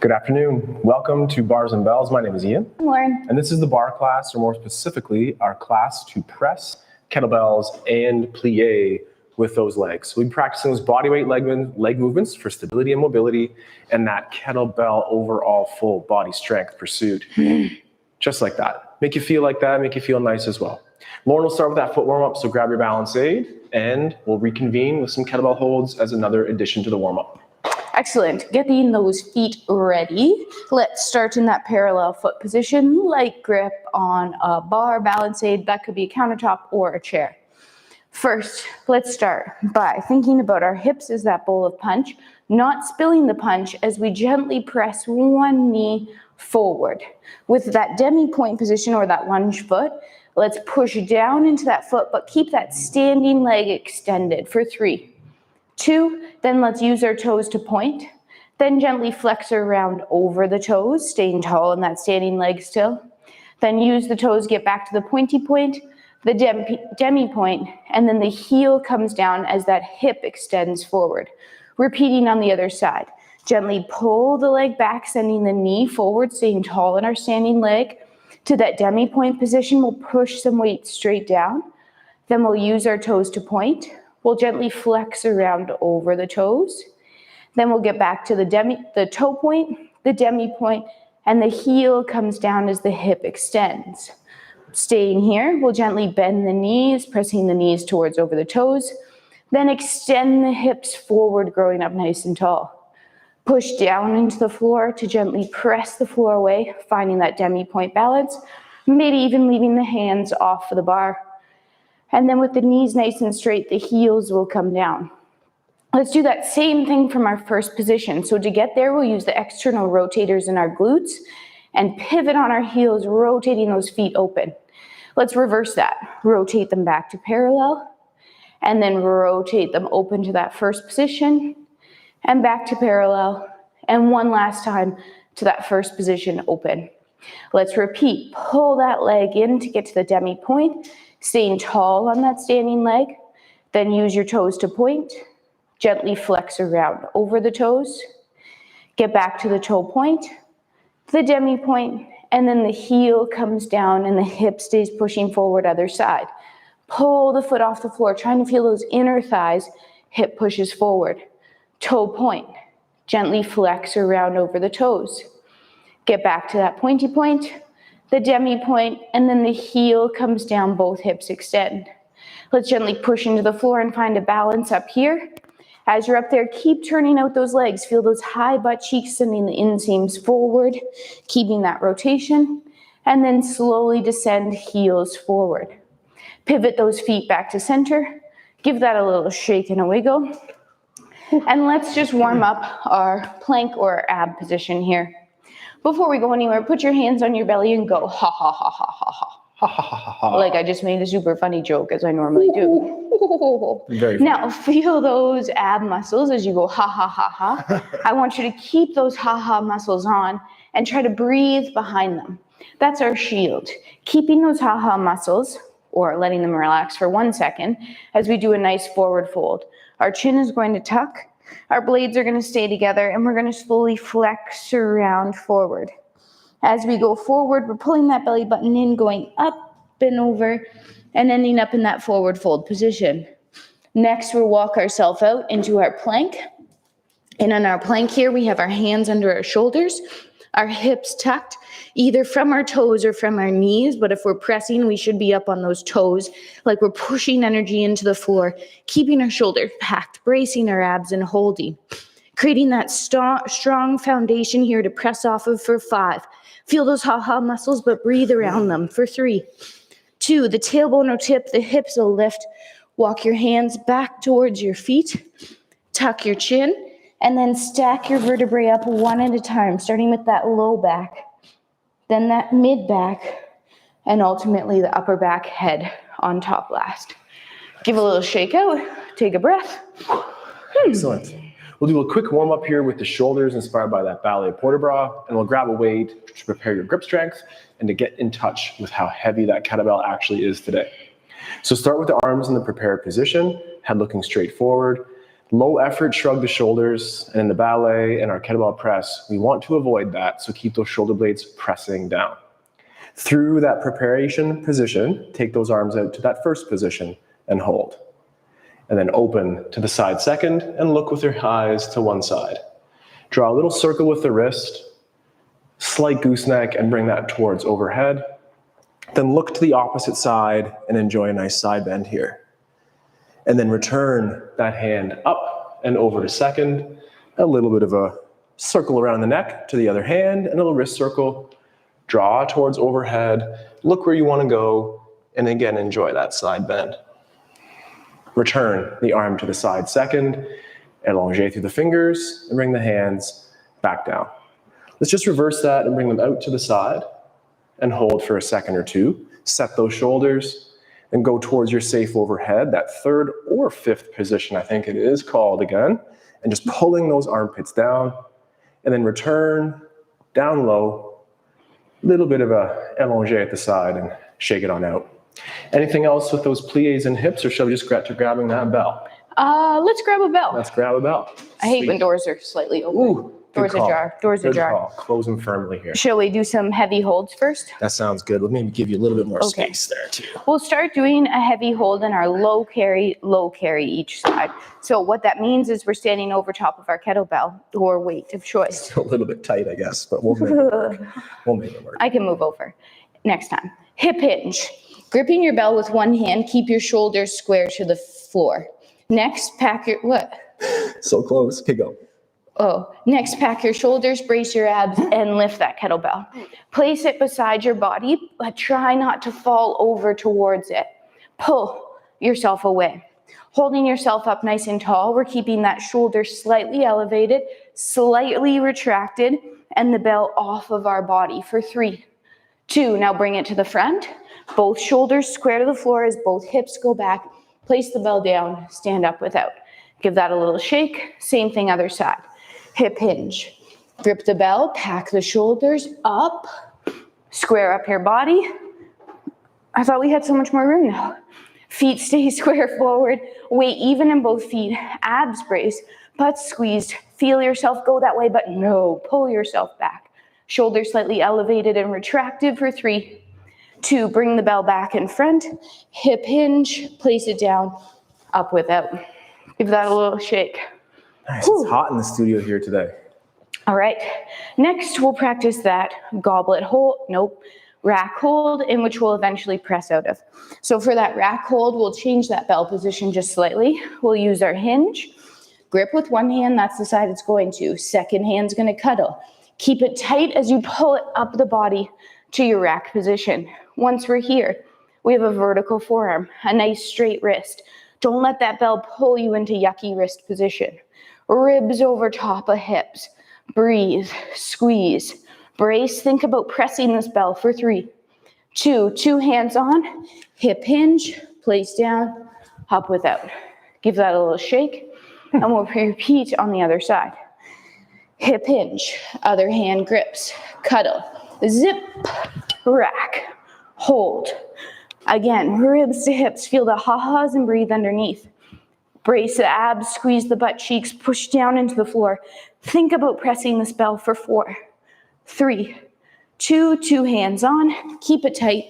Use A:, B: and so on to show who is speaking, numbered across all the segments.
A: Good afternoon. Welcome to Bars and Bells. My name is Ian.
B: I'm Lauren.
A: And this is the bar class, or more specifically, our class to press kettlebells and plie with those legs. We'll be practicing those bodyweight leg movements for stability and mobility, and that kettlebell overall full body strength pursuit. Just like that. Make you feel like that, make you feel nice as well. Lauren will start with that foot warm-up, so grab your balance aid, and we'll reconvene with some kettlebell holds as another addition to the warm-up.
B: Excellent. Getting those feet ready. Let's start in that parallel foot position, light grip on a bar, balance aid. That could be a countertop or a chair. First, let's start by thinking about our hips as that bowl of punch, not spilling the punch as we gently press one knee forward. With that demi-point position or that lunge foot, let's push down into that foot, but keep that standing leg extended for 3, 2, then let's use our toes to point. Then gently flex around over the toes, staying tall in that standing leg still. Then use the toes, get back to the pointy point, the demi point, and then the heel comes down as that hip extends forward. Repeating on the other side. Gently pull the leg back, sending the knee forward, staying tall in our standing leg. To that demi point position, we'll push some weight straight down. Then we'll use our toes to point. We'll gently flex around over the toes. Then we'll get back to the toe point, the demi point, and the heel comes down as the hip extends. Staying here, we'll gently bend the knees, pressing the knees towards over the toes. Then extend the hips forward, growing up nice and tall. Push down into the floor to gently press the floor away, finding that demi point balance, maybe even leaving the hands off of the bar. And then with the knees nice and straight, the heels will come down. Let's do that same thing from our first position. So to get there, we'll use the external rotators in our glutes and pivot on our heels, rotating those feet open. Let's reverse that. Rotate them back to parallel, and then rotate them open to that first position, and back to parallel, and one last time to that first position open. Let's repeat. Pull that leg in to get to the demi point, staying tall on that standing leg. Then use your toes to point. Gently flex around over the toes. Get back to the toe point, the demi point, and then the heel comes down and the hip stays pushing forward other side. Pull the foot off the floor, trying to feel those inner thighs. Hip pushes forward. Toe point. Gently flex around over the toes. Get back to that pointy point, the demi point, and then the heel comes down, both hips extend. Let's gently push into the floor and find a balance up here. As you're up there, keep turning out those legs. Feel those high butt cheeks sending the inseams forward, keeping that rotation, and then slowly descend heels forward. Pivot those feet back to center. Give that a little shake and a wiggle. And let's just warm up our plank or ab position here. Before we go anywhere, put your hands on your belly and go ha ha ha ha ha ha.
A: Ha ha ha ha ha.
B: Like I just made a super funny joke as I normally do.
A: Very funny.
B: Now feel those ab muscles as you go ha ha ha ha. I want you to keep those ha ha muscles on and try to breathe behind them. That's our shield. Keeping those ha ha muscles or letting them relax for 1 second as we do a nice forward fold. Our chin is going to tuck. Our blades are going to stay together, and we're going to slowly flex around forward. As we go forward, we're pulling that belly button in, going up and over, and ending up in that forward fold position. Next, we'll walk ourselves out into our plank. And on our plank here, we have our hands under our shoulders, our hips tucked, either from our toes or from our knees. But if we're pressing, we should be up on those toes, like we're pushing energy into the floor, keeping our shoulders packed, bracing our abs and holding. Creating that strong foundation here to press off of for 5. Feel those ha-ha muscles, but breathe around them for 3, 2, the tailbone will tip, the hips will lift. Walk your hands back towards your feet, tuck your chin, and then stack your vertebrae up one at a time, starting with that low back, then that mid back, and ultimately the upper back head on top last. Give a little shake out, take a breath.
A: Excellent. We'll do a quick warm up here with the shoulders inspired by that ballet port de bras, and we'll grab a weight to prepare your grip strength and to get in touch with how heavy that kettlebell actually is today. So start with the arms in the prepared position, head looking straight forward. Low effort, shrug the shoulders, and in the ballet and our kettlebell press, we want to avoid that, so keep those shoulder blades pressing down. Through that preparation position, take those arms out to that first position and hold. And then open to the side second and look with your eyes to one side. Draw a little circle with the wrist, slight gooseneck, and bring that towards overhead. Then look to the opposite side and enjoy a nice side bend here. And then return that hand up and over to second. A little bit of a circle around the neck to the other hand, and a little wrist circle. Draw towards overhead, look where you want to go, and again, enjoy that side bend. Return the arm to the side second, allonge through the fingers, and bring the hands back down. Let's just reverse that and bring them out to the side and hold for a second or two. Set those shoulders and go towards your safe overhead, that third or fifth position, I think it is called again, and just pulling those armpits down, and then return down low, little bit of a allonge at the side and shake it on out. Anything else with those plies and hips, or shall we just get to grabbing that bell?
B: Let's grab a bell.
A: Let's grab a bell.
B: I hate when doors are slightly open.
A: Ooh,
B: doors ajar. Doors ajar.
A: Call. Close them firmly here.
B: Shall we do some heavy holds first?
A: That sounds good. Let me give you a little bit more space there too.
B: We'll start doing a heavy hold in our low carry each side. So what that means is we're standing over top of our kettlebell or weight of choice.
A: A little bit tight, I guess, but we'll make it work.
B: I can move over next time. Hip hinge. Gripping your bell with one hand, keep your shoulders square to the floor. Next, pack your, what?
A: So close. Okay, go.
B: Next, pack your shoulders, brace your abs, and lift that kettlebell. Place it beside your body, but try not to fall over towards it. Pull yourself away. Holding yourself up nice and tall, we're keeping that shoulder slightly elevated, slightly retracted, and the bell off of our body for 3, 2, now bring it to the front. Both shoulders square to the floor as both hips go back. Place the bell down, stand up without. Give that a little shake. Same thing other side. Hip hinge. Grip the bell, pack the shoulders up, square up your body. I thought we had so much more room now. Feet stay square forward, weight even in both feet, abs brace, butts squeezed. Feel yourself go that way, but no, pull yourself back. Shoulders slightly elevated and retracted for 3, 2, bring the bell back in front, hip hinge, place it down, up without. Give that a little shake.
A: Nice, it's hot in the studio here today.
B: All right, next we'll practice that goblet hold, rack hold, in which we'll eventually press out of. So for that rack hold, we'll change that bell position just slightly. We'll use our hinge, grip with one hand, that's the side it's going to. Second hand's gonna cuddle. Keep it tight as you pull it up the body to your rack position. Once we're here, we have a vertical forearm, a nice straight wrist. Don't let that bell pull you into yucky wrist position. Ribs over top of hips. Breathe, squeeze, brace. Think about pressing this bell for 3, 2 hands on, hip hinge, place down, hop without. Give that a little shake, and we'll repeat on the other side. Hip hinge, other hand grips, cuddle, zip, rack, hold. Again, ribs to hips, feel the ha-has and breathe underneath. Brace the abs, squeeze the butt cheeks, push down into the floor. Think about pressing this bell for 4, 3, 2 hands on, keep it tight,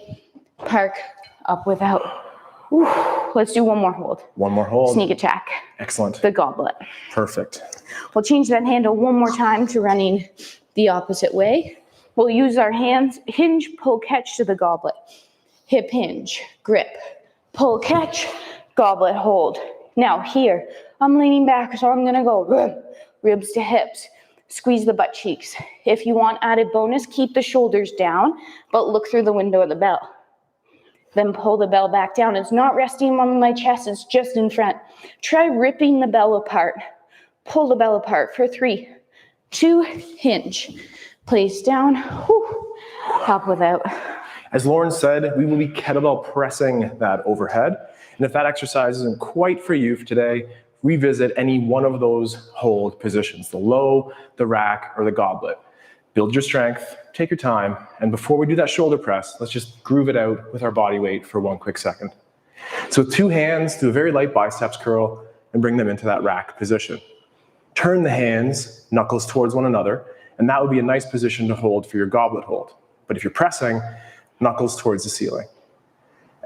B: park, up without. Whew. Let's do one more hold.
A: One more hold.
B: Sneak attack.
A: Excellent.
B: The goblet.
A: Perfect.
B: We'll change that handle one more time to running the opposite way. We'll use our hands, hinge, pull, catch to the goblet. Hip hinge, grip, pull, catch, goblet, hold. Now here, I'm leaning back, so I'm gonna go ribs to hips. Squeeze the butt cheeks. If you want added bonus, keep the shoulders down, but look through the window of the bell. Then pull the bell back down. It's not resting on my chest, it's just in front. Try ripping the bell apart. Pull the bell apart for 3, 2, hinge. Place down, hop without.
A: As Lauren said, we will be kettlebell pressing that overhead. And if that exercise isn't quite for you for today, revisit any one of those hold positions, the low, the rack, or the goblet. Build your strength, take your time, and before we do that shoulder press, let's just groove it out with our body weight for one quick second. So with 2 hands, do a very light biceps curl, and bring them into that rack position. Turn the hands, knuckles towards one another, and that would be a nice position to hold for your goblet hold. But if you're pressing, knuckles towards the ceiling.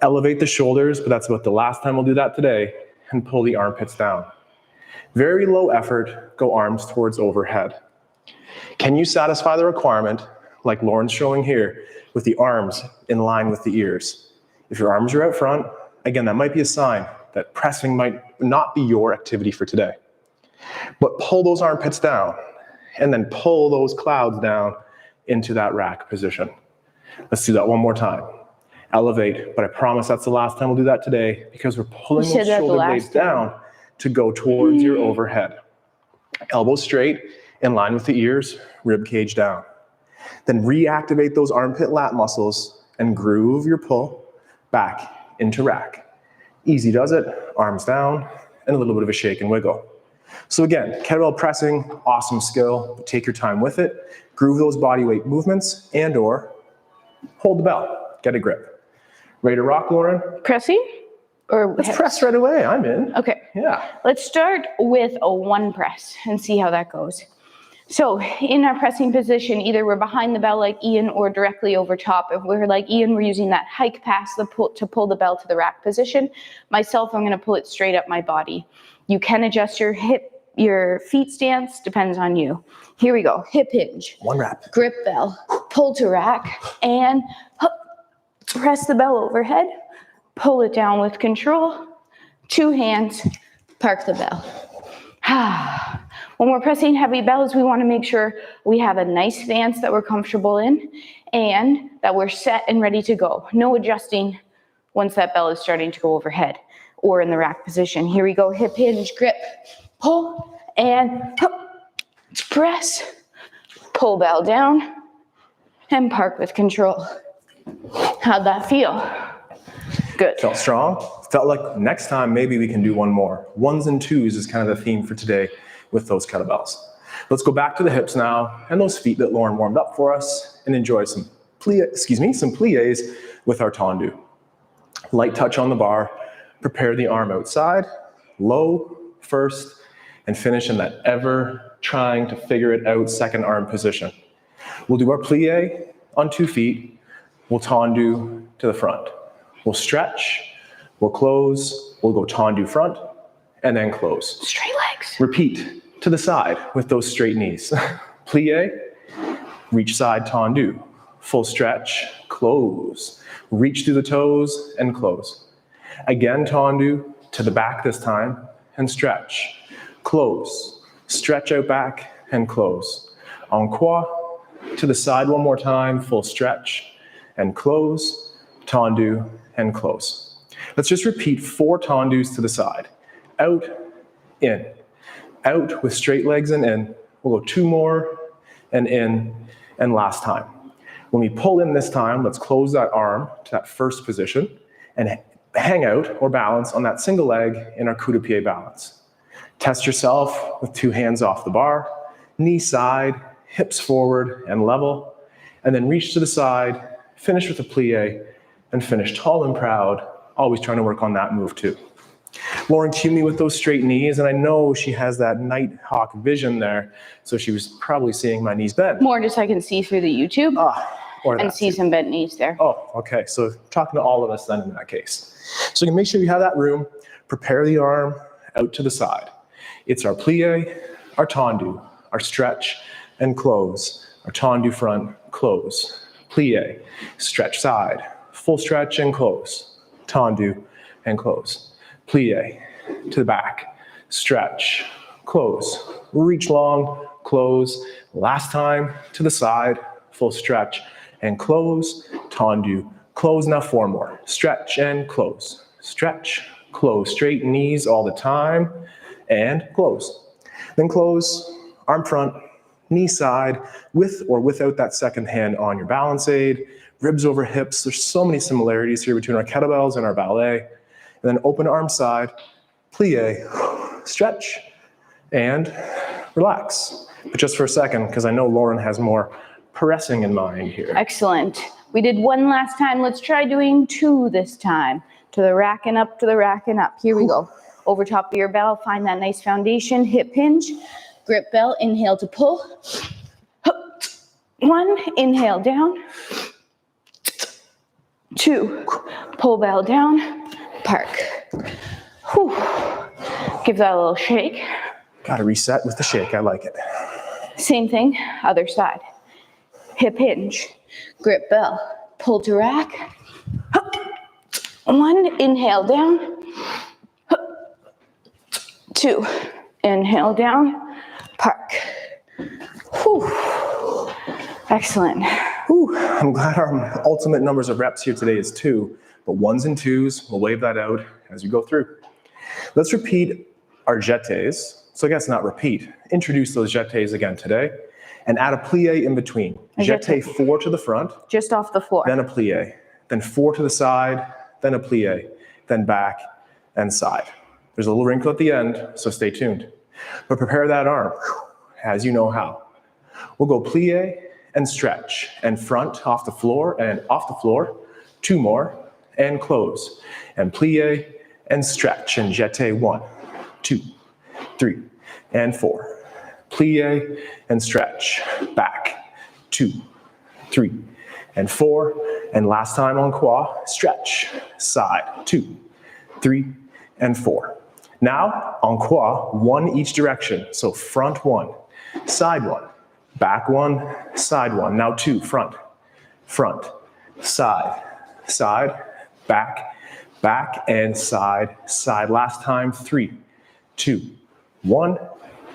A: Elevate the shoulders, but that's about the last time we'll do that today, and pull the armpits down. Very low effort, go arms towards overhead. Can you satisfy the requirement, like Lauren's showing here, with the arms in line with the ears? If your arms are out front, again, that might be a sign that pressing might not be your activity for today. But pull those armpits down, and then pull those clouds down into that rack position. Let's do that one more time. Elevate, but I promise that's the last time we'll do that today, because we're pulling those shoulder blades down to go towards your overhead. Elbows straight, in line with the ears, rib cage down. Then reactivate those armpit lat muscles and groove your pull back into rack. Easy does it, arms down, and a little bit of a shake and wiggle. So again, kettlebell pressing, awesome skill, but take your time with it. Groove those body weight movements and or hold the bell, get a grip. Ready to rock, Lauren?
B: Pressing? Or
A: let's press right away, I'm in.
B: Okay.
A: Yeah.
B: Let's start with a one press and see how that goes. So in our pressing position, either we're behind the bell like Ian or directly over top. If we're like Ian, we're using that hike pass to pull the bell to the rack position. Myself, I'm gonna pull it straight up my body. You can adjust your feet stance, depends on you. Here we go, hip hinge.
A: One rep.
B: Grip bell, pull to rack, and press the bell overhead, pull it down with control, 2 hands, park the bell. When we're pressing heavy bells, we want to make sure we have a nice stance that we're comfortable in and that we're set and ready to go. No adjusting once that bell is starting to go overhead or in the rack position. Here we go, hip hinge, grip, pull, and press, pull bell down, and park with control. How'd that feel? Good.
A: Felt strong. Felt like next time maybe we can do one more. 1s and 2s is kind of the theme for today with those kettlebells. Let's go back to the hips now and those feet that Lauren warmed up for us and enjoy some plies with our tendu. Light touch on the bar, prepare the arm outside, low first, and finish in that ever trying to figure it out second arm position. We'll do our plie on 2 feet. We'll tendu to the front. We'll stretch, we'll close, we'll go tendu front, and then close.
B: Straight legs.
A: Repeat to the side with those straight knees. Plie, reach side tendu, full stretch, close. Reach through the toes and close. Again, tendu to the back this time and stretch. Close, stretch out back and close. Encore, to the side one more time, full stretch and close, tendu and close. Let's just repeat 4 tendus to the side. Out, in. Out with straight legs and in. We'll go 2 more and in, and last time. When we pull in this time, let's close that arm to that first position and hang out or balance on that single leg in our coup de pied balance. Test yourself with 2 hands off the bar, knee side, hips forward and level, and then reach to the side, finish with a plie, and finish tall and proud, always trying to work on that move too. Lauren cued me with those straight knees, and I know she has that nighthawk vision there, so she was probably seeing my knees bent.
B: More just I can see through the YouTube and see some bent knees there.
A: Oh, okay, so talking to all of us then in that case. So you can make sure you have that room, prepare the arm out to the side. It's our plie, our tendu, our stretch and close, our tendu front, close, plie, stretch side, full stretch and close, tendu and close, plie, to the back, stretch, close, reach long, close, last time to the side, full stretch and close, tendu, close, now 4 more, stretch and close, stretch, close, straight knees all the time, and close. Then close, arm front, knee side, with or without that second hand on your balance aid, ribs over hips. There's so many similarities here between our kettlebells and our ballet. And then open arm side, plie, stretch, and relax. But just for a second, because I know Lauren has more pressing in mind here.
B: Excellent. We did 1 last time. Let's try doing 2 this time. To the rack and up, to the rack and up. Here we go. over top of your bell, find that nice foundation, hip hinge, grip bell, inhale to pull. 1, inhale down. 2, pull bell down, park. Whew. Give that a little shake.
A: Got to reset with the shake, I like it.
B: Same thing, other side. Hip hinge, grip bell, pull to rack. 1, inhale down. 2, inhale down, park. Whew. Excellent.
A: Whew. I'm glad our ultimate numbers of reps here today is 2, but 1s and 2s, we'll wave that out as you go through. Let's repeat our jetés. So I guess not repeat, introduce those jetés again today, and add a plie in between. Jeté 4 to the front.
B: Just off the floor.
A: Then a plie. Then 4 to the side, then a plie, then back and side. There's a little wrinkle at the end, so stay tuned. But prepare that arm, as you know how. We'll go plie and stretch, and front off the floor, and off the floor, 2 more, and close. And plie and stretch, and jeté 1, 2, 3, and 4. Plie and stretch, back, 2, 3, and 4. And last time on qua, stretch, side, 2, 3, and 4. Now, on qua, 1 each direction. So front 1, side 1, back 1, side 1. Now 2, front, front, side, side, back, back, and side, side. Last time, 3, 2, 1,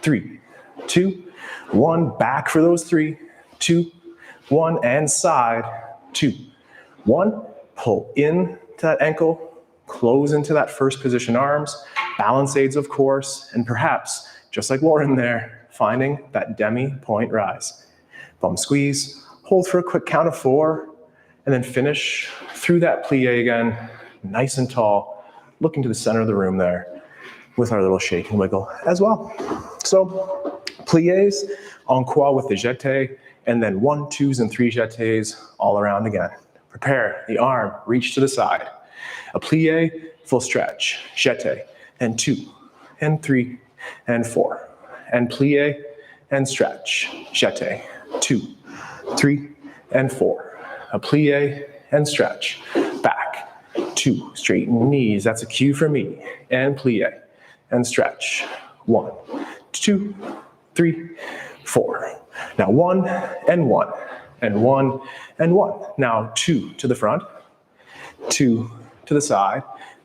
A: 3, 2, 1. Back for those 3, 2, 1, and side, 2, 1. Pull in to that ankle, close into that first position arms, balance aids of course, and perhaps, just like Lauren there, finding that demi-point rise. Bum squeeze, hold for a quick count of 4, and then finish through that plie again, nice and tall, looking to the center of the room there with our little shake and wiggle as well. So plies en croix with the jeté, and then 1, 2s, and 3 jetés all around again. Prepare the arm, reach to the side. A plie, full stretch, jeté, and 2, and 3, and 4. And plie and stretch, jeté, 2, 3, and 4. A plie and stretch, back, 2, straighten knees, that's a cue for me. And plie and stretch, 1, 2, 3, 4. Now 1, and 1, and 1, and 1. Now 2 to the front, 2 to the side,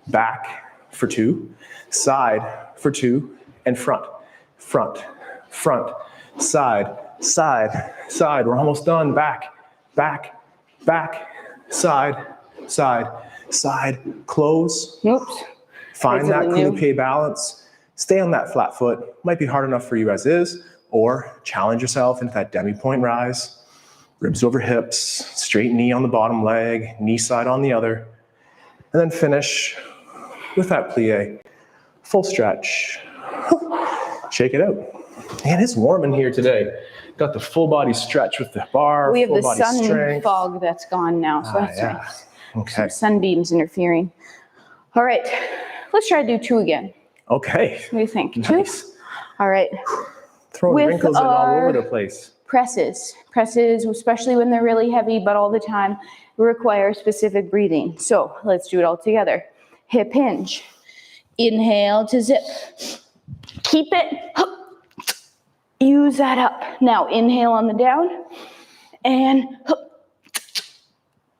A: back for 2, side for 2, and front, front, front, side, side, side. We're almost done. Back, back, back, side, side, side, close.
B: Oops.
A: Find that coupe balance. Stay on that flat foot. Might be hard enough for you as is, or challenge yourself into that demi-point rise. Ribs over hips, straight knee on the bottom leg, knee side on the other. And then finish with that plie. Full stretch. Shake it out. Man, it's warm in here today. Got the full body stretch with the bar.
B: We have
A: full
B: the
A: body
B: sun
A: strength.
B: fog that's gone now, so that's
A: Yeah.
B: nice.
A: Okay.
B: Some sunbeams interfering. All right, let's try to do 2 again.
A: Okay.
B: What do you think?
A: Nice.
B: 2? All right.
A: Throwing
B: With
A: wrinkles in all
B: our
A: over the place.
B: Presses, especially when they're really heavy, but all the time, require specific breathing. So let's do it all together. Hip hinge. Inhale to zip. Keep it. Use that up. Now inhale on the down. And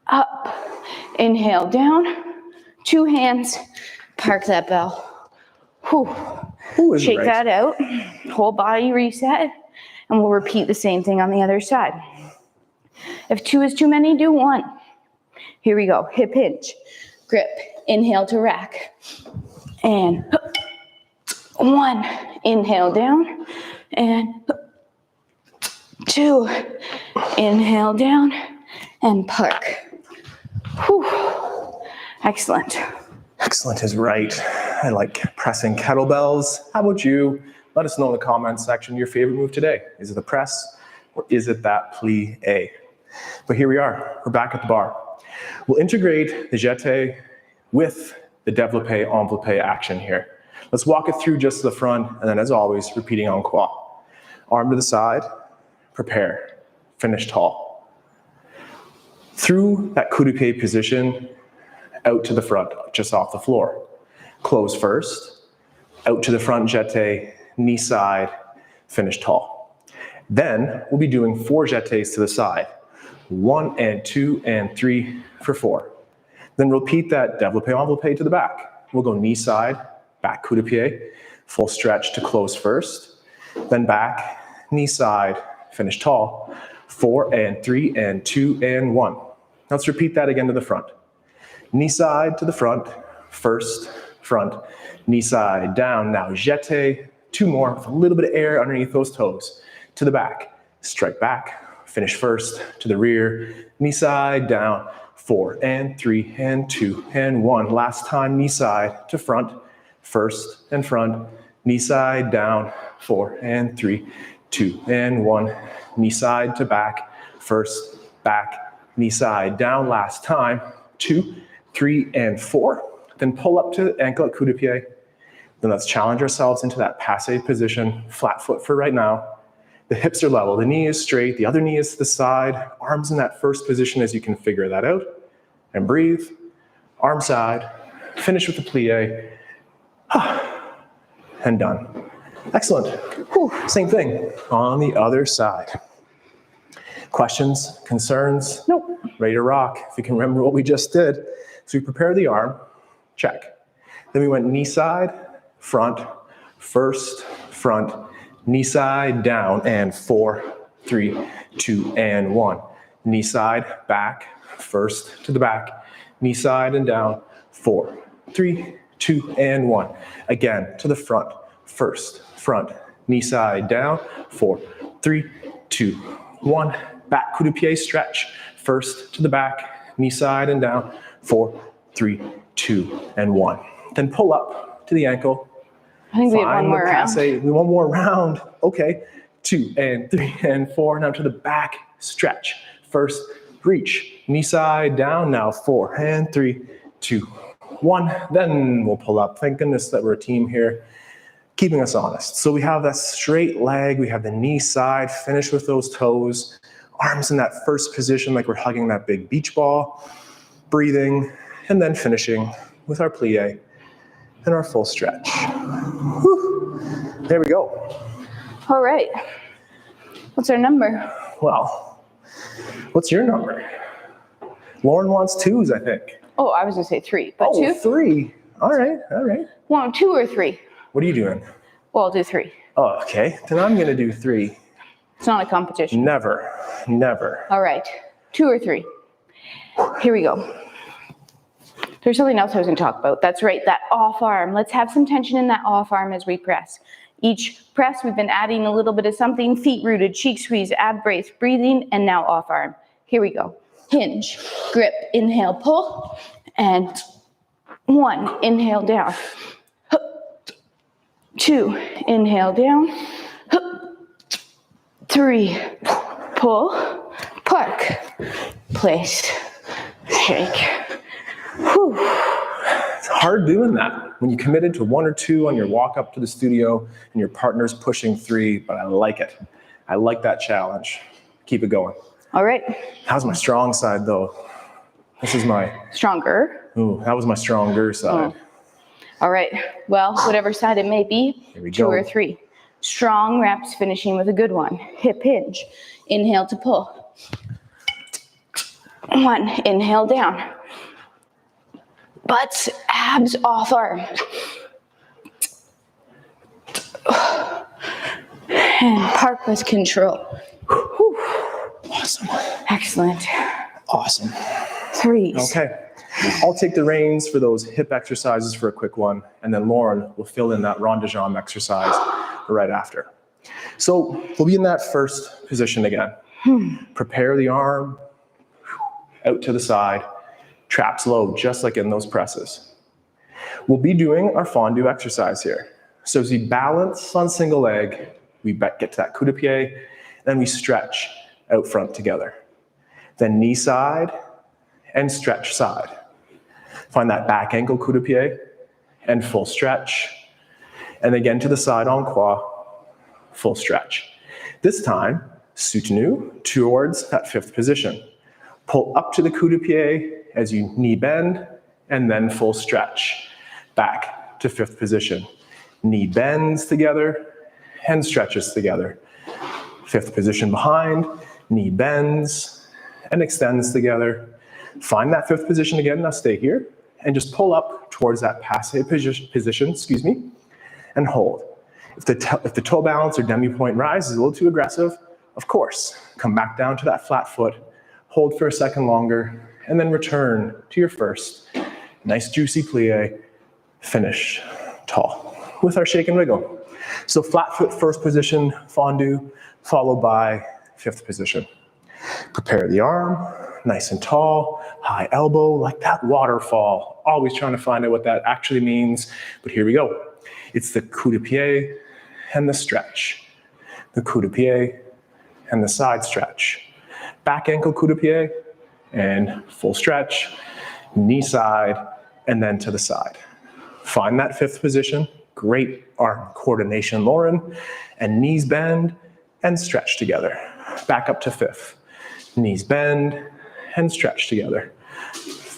B: up. Inhale down. 2 hands. Park that bell. Whew.
A: Ooh,
B: Shake
A: right.
B: that out. Whole body reset. And we'll repeat the same thing on the other side. If 2 is too many, do 1. Here we go. Hip hinge. Grip. Inhale to rack. And 1. Inhale down. And 2. Inhale down. And park. Whew. Excellent.
A: Excellent is right. I like pressing kettlebells. How about you? Let us know in the comments section your favorite move today. Is it the press or is it that plie? But here we are. We're back at the bar. We'll integrate the jeté with the développé enveloppé action here. Let's walk it through just to the front, and then as always, repeating en croix. Arm to the side, prepare, finish tall. Through that coup de pied position, out to the front, just off the floor. Close first, out to the front jeté, knee side, finish tall. Then we'll be doing 4 jetés to the side. 1 and 2 and 3 for 4. Then repeat that développé enveloppé to the back. We'll go knee side, back coup de pied, full stretch to close first, then back, knee side, finish tall. 4 and 3 and 2 and 1. Let's repeat that again to the front. Knee side to the front, first, front, knee side down. Now jeté, 2 more with a little bit of air underneath those toes. To the back, strike back, finish first, to the rear, knee side down. 4 and 3 and 2 and 1. Last time, knee side to front, first and front, knee side down. 4 and 3, 2 and 1. Knee side to back, first, back, knee side down. Last time, 2, 3 and 4. Then pull up to ankle at coup de pied. Then let's challenge ourselves into that passe position, flat foot for right now. The hips are level, the knee is straight, the other knee is to the side, arms in that first position as you can figure that out. And breathe, arm side, finish with the plie, and done. Excellent. Whew. Same thing on the other side. Questions, concerns?
B: Nope.
A: Ready to rock. If you can remember what we just did. So we prepare the arm, check. Then we went knee side, front, first, front, knee side, down, and 4, 3, 2, and 1. Knee side, back, first to the back, knee side and down, 4, 3, 2, and 1. Again, to the front, first, front, knee side down, 4, 3, 2, 1. Back coup de pied stretch, first to the back, knee side and down, 4, 3, 2, and 1. Then pull up to the ankle.
B: I think we have one more round.
A: One more round. Okay. 2 and 3 and 4. Now to the back, stretch. First, reach. Knee side down. Now 4 and 3, 2, 1. Then we'll pull up. Thank goodness that we're a team here, keeping us honest. So we have that straight leg. We have the knee side. Finish with those toes. Arms in that first position like we're hugging that big beach ball. Breathing. And then finishing with our plie and our full stretch. Whew. There we go.
B: All right. What's our number?
A: Well, what's your number? Lauren wants 2s, I think.
B: Oh, I was going to say 3, but 2?
A: 3. All right, all right.
B: Want 2 or 3?
A: What are you doing?
B: Well, I'll do 3.
A: Oh, okay. Then I'm going to do 3.
B: It's not a competition.
A: Never, never.
B: All right. 2 or 3. Here we go. There's something else I was going to talk about. That's right, that off arm. Let's have some tension in that off arm as we press. Each press, we've been adding a little bit of something. Feet rooted, cheek squeeze, ab brace, breathing, and now off arm. Here we go. Hinge, grip, inhale, pull, and 1, inhale down. 2, inhale down. 3, pull, park, place, shake. Whew.
A: It's hard doing that when you committed to 1 or 2 on your walk up to the studio and your partner's pushing 3, but I like it. I like that challenge. Keep it going.
B: All right.
A: How's my strong side though? This is my...
B: Stronger.
A: Ooh, that was my stronger side.
B: Oh. All right. Well, whatever side it may be,
A: Here we
B: 2
A: go.
B: or 3. Strong reps, finishing with a good one. Hip hinge. Inhale to pull. 1, inhale down. Butts, abs, off arm. And park with control. Whew.
A: Awesome.
B: Excellent.
A: Awesome.
B: 3s.
A: Okay. I'll take the reins for those hip exercises for a quick one, and then Lauren will fill in that rond de jambe exercise right after. So we'll be in that first position again. Prepare the arm out to the side, traps low, just like in those presses. We'll be doing our fondue exercise here. So as we balance on single leg, we get to that coup de pied, then we stretch out front together. Then knee side and stretch side. Find that back ankle coup de pied and full stretch. And again to the side en croix, full stretch. This time, soutenu towards that fifth position. Pull up to the coup de pied as you knee bend, and then full stretch. Back to fifth position. Knee bends together and stretches together. Fifth position behind, knee bends and extends together. Find that fifth position again, now stay here, and just pull up towards that passe position, and hold. If the toe balance or demi-point rise is a little too aggressive, of course, come back down to that flat foot, hold for a second longer, and then return to your first. Nice juicy plie, finish tall with our shake and wiggle. So flat foot first position, fondue, followed by fifth position. Prepare the arm, nice and tall, high elbow, like that waterfall. Always trying to find out what that actually means, but here we go. It's the coup de pied and the stretch. The coup de pied and the side stretch. Back ankle coup de pied and full stretch, knee side, and then to the side. Find that fifth position. Great arm coordination, Lauren. And knees bend and stretch together. Back up to fifth. Knees bend and stretch together.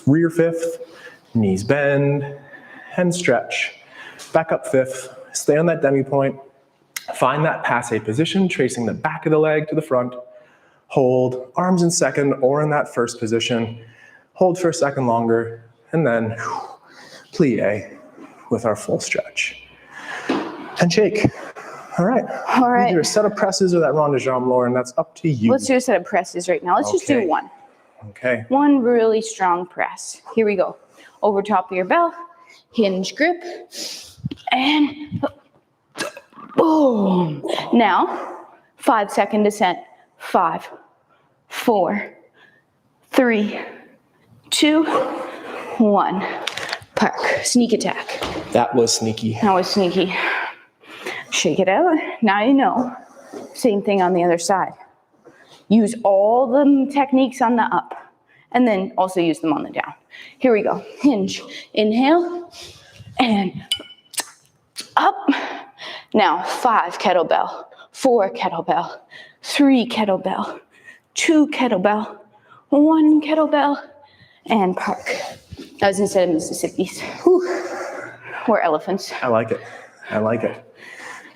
A: Rear fifth, knees bend and stretch. Back up fifth. Stay on that demi-point. Find that passe position, tracing the back of the leg to the front. Hold, arms in second or in that first position. Hold for a second longer, and then plie with our full stretch. And shake. All right.
B: All right.
A: Either a set of presses or that rond de jambe, Lauren, that's up to you.
B: Let's do a set of presses right now. Let's just do one.
A: Okay.
B: One really strong press. Here we go. Over top of your bell, hinge grip, and boom. Now, 5-second descent. 5, 4, 3, 2, 1. Park. Sneak attack.
A: That was sneaky.
B: That was sneaky. Shake it out. Now you know. Same thing on the other side. Use all the techniques on the up, and then also use them on the down. Here we go. Hinge. Inhale, and up. Now 5 kettlebell, 4 kettlebell, 3 kettlebell, 2 kettlebell, 1 kettlebell, and park. That was instead of Mississippi's. Whew. We're elephants.
A: I like it. I like it.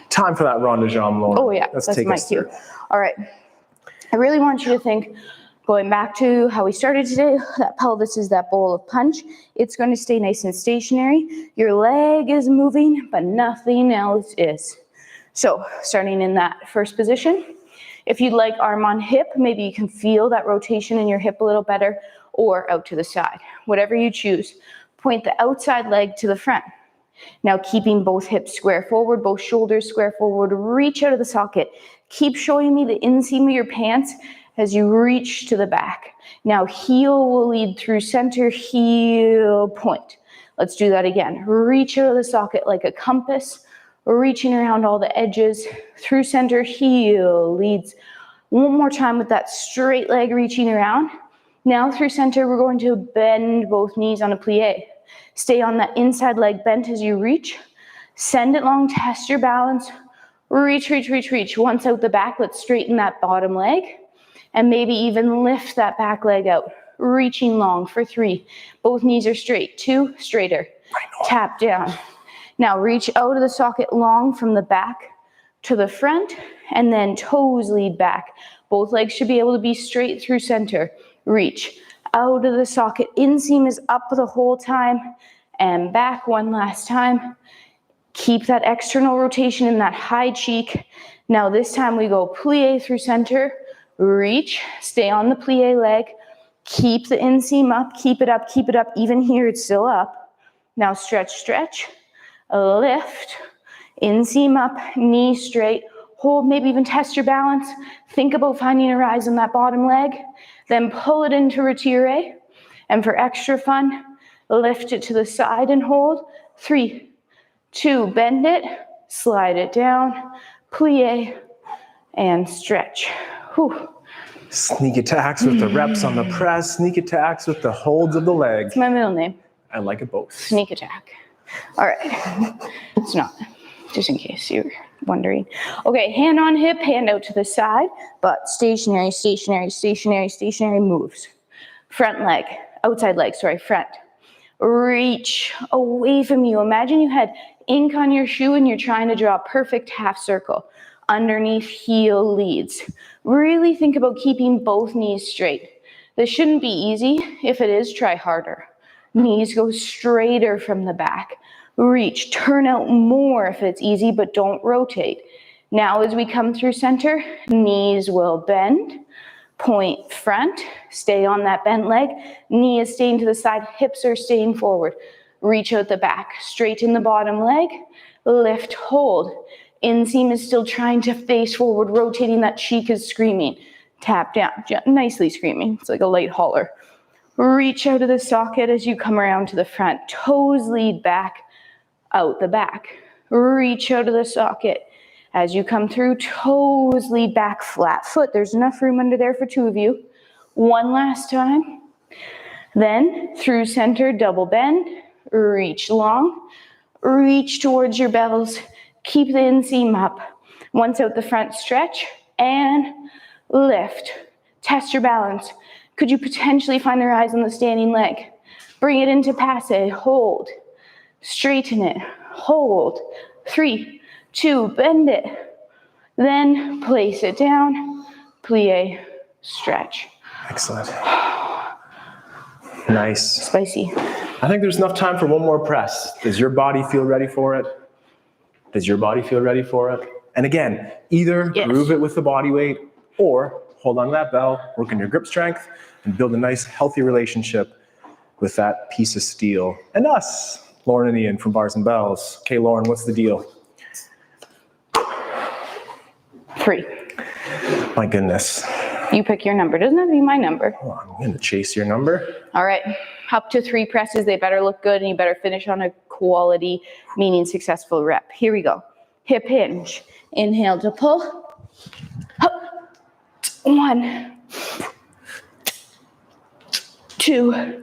A: Time for that rond de jambe, Lauren.
B: Oh yeah,
A: Let's
B: that's
A: take
B: my
A: us
B: cue.
A: through.
B: All right. I really want you to think, going back to how we started today, that pelvis is that bowl of punch. It's going to stay nice and stationary. Your leg is moving, but nothing else is. So starting in that first position, if you'd like arm on hip, maybe you can feel that rotation in your hip a little better, or out to the side. Whatever you choose, point the outside leg to the front. Now keeping both hips square forward, both shoulders square forward, reach out of the socket. Keep showing me the inseam of your pants as you reach to the back. Now heel will lead through center, heel, point. Let's do that again. Reach out of the socket like a compass, reaching around all the edges, through center, heel leads. One more time with that straight leg reaching around. Now through center, we're going to bend both knees on a plie. Stay on that inside leg bent as you reach. Send it long, test your balance. Reach, reach, reach, reach. Once out the back, let's straighten that bottom leg. And maybe even lift that back leg out. Reaching long for 3. Both knees are straight. 2, straighter. Tap down. Now reach out of the socket long from the back to the front. And then toes lead back. Both legs should be able to be straight through center. Reach out of the socket. Inseam is up the whole time. And back one last time. Keep that external rotation in that high cheek. Now this time we go plie through center. Reach. Stay on the plie leg. Keep the inseam up. Keep it up. Keep it up. Even here it's still up. Now stretch, stretch. Lift. Inseam up. Knee straight. Hold. Maybe even test your balance. Think about finding a rise on that bottom leg. Then pull it into retire. And for extra fun, lift it to the side and hold. 3, 2, bend it, slide it down, plie, and stretch. Whew.
A: Sneak attacks with the reps on the press, sneak attacks with the holds of the leg.
B: It's my middle name.
A: I like it both.
B: Sneak attack. All right. It's not. just in case you're wondering. Okay, hand on hip, hand out to the side, but stationary, stationary, stationary, stationary moves. Front leg, outside leg, sorry, front. Reach away from you. Imagine you had ink on your shoe and you're trying to draw a perfect half circle. Underneath, heel leads. Really think about keeping both knees straight. This shouldn't be easy. If it is, try harder. Knees go straighter from the back. Reach, turn out more if it's easy, but don't rotate. Now as we come through center, knees will bend. Point front, stay on that bent leg. Knee is staying to the side, hips are staying forward. Reach out the back, straighten the bottom leg. Lift, hold. Inseam is still trying to face forward, rotating, that cheek is screaming. Tap down, nicely screaming. It's like a light holler. Reach out of the socket as you come around to the front. Toes lead back, out the back. Reach out of the socket. As you come through, toes lead back, flat foot. There's enough room under there for two of you. One last time. Then through center, double bend. Reach long. Reach towards your bells. Keep the inseam up. Once out the front, stretch and lift. Test your balance. Could you potentially find the rise on the standing leg? Bring it into passe. Hold. Straighten it. Hold. 3, 2, bend it. Then place it down. Plie. Stretch.
A: Excellent. Nice.
B: Spicy.
A: I think there's enough time for one more press. Does your body feel ready for it? Does your body feel ready for it? And again, either groove it with the body weight or hold on to that bell, work on your grip strength, and build a nice, healthy relationship with that piece of steel. And us, Lauren and Ian from Bars and Bells. Okay, Lauren, what's the deal?
B: 3.
A: My goodness.
B: You pick your number. Doesn't have to be my number.
A: Oh, I'm going to chase your number.
B: All right. Up to 3 presses. They better look good, and you better finish on a quality, meaning successful rep. Here we go. Hip hinge. Inhale to pull. 1, 2,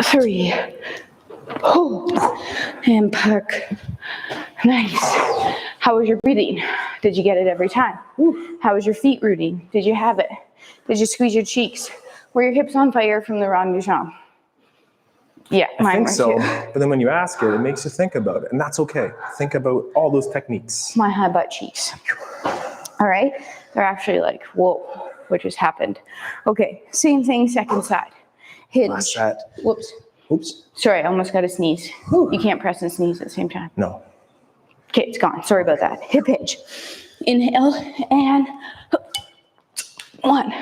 B: 3. Hold and park. Nice. How was your breathing? Did you get it every time? How was your feet rooting? Did you have it? Did you squeeze your cheeks? Were your hips on fire from the rond du champ? Yeah, mine were
A: so,
B: too.
A: but then when you ask it, it makes you think about it, and that's okay. Think about all those techniques.
B: My high butt cheeks. All right, they're actually like, whoa, what just happened? Okay, same thing, second side. Hinge.
A: Last set.
B: Whoops.
A: Oops.
B: Sorry, I almost got to sneeze. You can't press and sneeze at the same time.
A: No.
B: Okay, it's gone. Sorry about that. Hip hinge. Inhale and 1,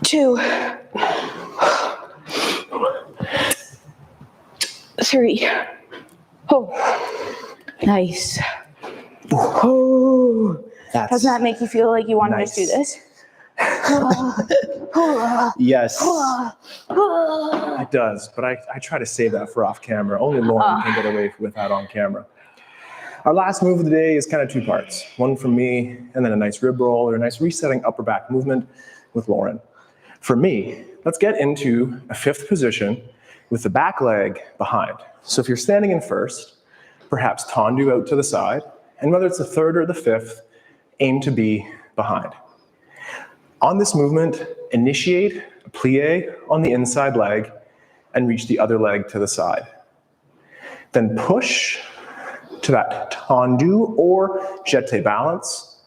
B: 2, 3. Oh, nice. Oh, doesn't that make you feel like you want to just do this?
A: Yes, it does, but I try to save that for off camera. Only Lauren can get away with that on camera. Our last move of the day is kind of 2 parts. One from me, and then a nice rib roll or a nice resetting upper back movement with Lauren. For me, let's get into a 5th position with the back leg behind. So if you're standing in first, perhaps tendu out to the side, and whether it's the 3rd or the 5th, aim to be behind. On this movement, initiate a plie on the inside leg and reach the other leg to the side. Then push to that tendu or jeté balance.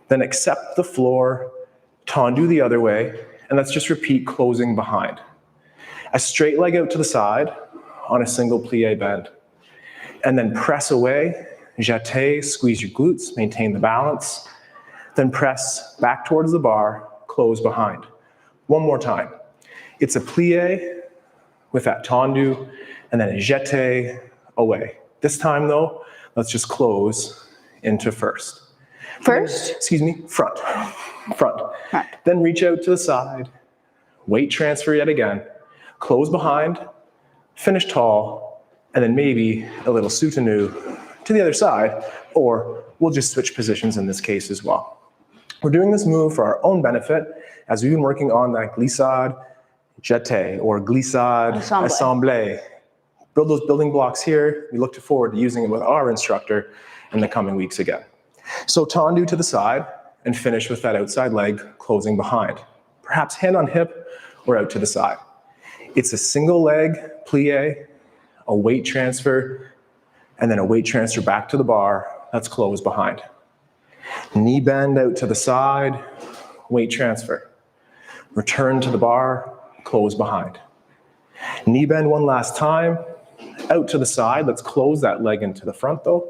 A: Then accept the floor, tendu the other way, and let's just repeat closing behind. A straight leg out to the side on a single plie bend. And then press away, jeté, squeeze your glutes, maintain the balance. Then press back towards the bar, close behind. One more time. It's a plie with that tendu, and then a jeté away. This time though, let's just close into first. Front.
B: Right.
A: Then reach out to the side, weight transfer yet again, close behind, finish tall, and then maybe a little soutenu to the other side, or we'll just switch positions in this case as well. We're doing this move for our own benefit as we've been working on that glissade, jeté, or glissade, assemblée. Build those building blocks here. We look forward to using it with our instructor in the coming weeks again. So tendu to the side and finish with that outside leg closing behind. Perhaps hand on hip or out to the side. It's a single leg plie, a weight transfer, and then a weight transfer back to the bar that's closed behind. Knee bend out to the side, weight transfer. Return to the bar, close behind. Knee bend one last time, out to the side. Let's close that leg into the front though.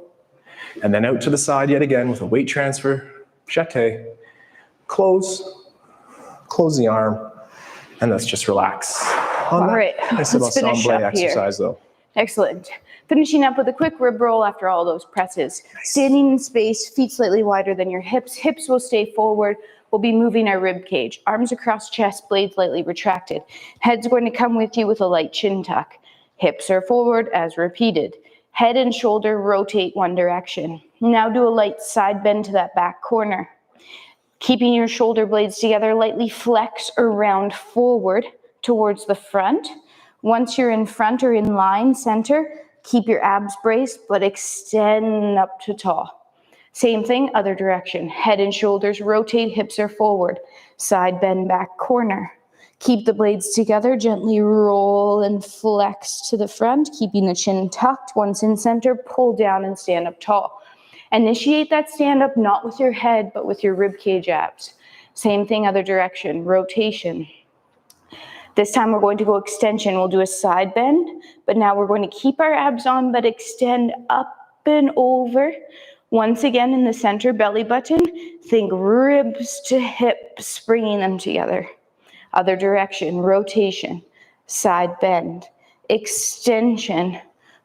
A: And then out to the side yet again with a weight transfer, jeté, close the arm, and let's just relax.
B: All right, let's finish up
A: exercise though.
B: Excellent. Finishing up with a quick rib roll after all those presses. Nice. Standing in space, feet slightly wider than your hips. Hips will stay forward. We'll be moving our rib cage. Arms across chest, blades lightly retracted. Head's going to come with you with a light chin tuck. Hips are forward as repeated. Head and shoulder rotate one direction. Now do a light side bend to that back corner. Keeping your shoulder blades together, lightly flex or round forward towards the front. Once you're in front or in line, center, keep your abs braced, but extend up to tall. Same thing, other direction. Head and shoulders rotate, hips are forward. Side bend, back corner. Keep the blades together, gently roll and flex to the front, keeping the chin tucked. Once in center, pull down and stand up tall. Initiate that stand up not with your head, but with your rib cage abs. Same thing, other direction, rotation. This time we're going to go extension. We'll do a side bend, but now we're going to keep our abs on, but extend up and over. Once again in the center, belly button. Think ribs to hips, bringing them together. Other direction, rotation, side bend, extension.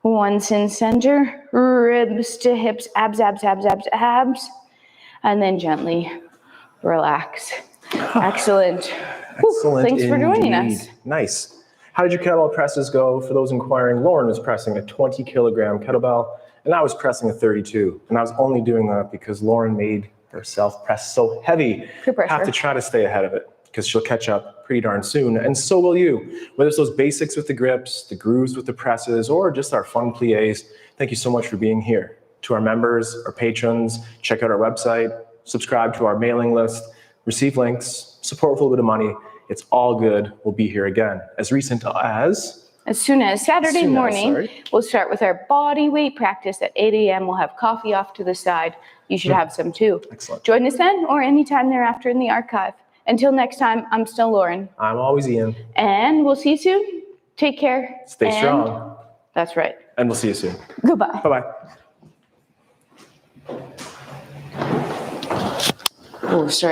B: Once in center, ribs to hips, abs, abs, abs, abs, abs. And then gently relax. Excellent.
A: Excellent.
B: Thanks for joining us.
A: Nice. How did your kettlebell presses go? For those inquiring, Lauren was pressing a 20 kilogram kettlebell, and I was pressing a 32. And I was only doing that because Lauren made herself press so heavy. I have to try to stay ahead of it because she'll catch up pretty darn soon, and so will you. Whether it's those basics with the grips, the grooves with the presses, or just our fun plies, thank you so much for being here. To our members, our patrons, check out our website, subscribe to our mailing list, receive links, support with a little bit of money. It's all good. We'll be here again as recent as
B: soon as Saturday morning. We'll start with our body weight practice at 8 a.m. We'll have coffee off to the side. You should have some too.
A: Excellent.
B: Join us then or anytime thereafter in the archive. Until next time, I'm still Lauren.
A: I'm always Ian.
B: And we'll see you soon. Take care.
A: Stay strong.
B: That's right.
A: And we'll see you soon.
B: Goodbye.
A: Bye-bye.
B: Oh, sorry.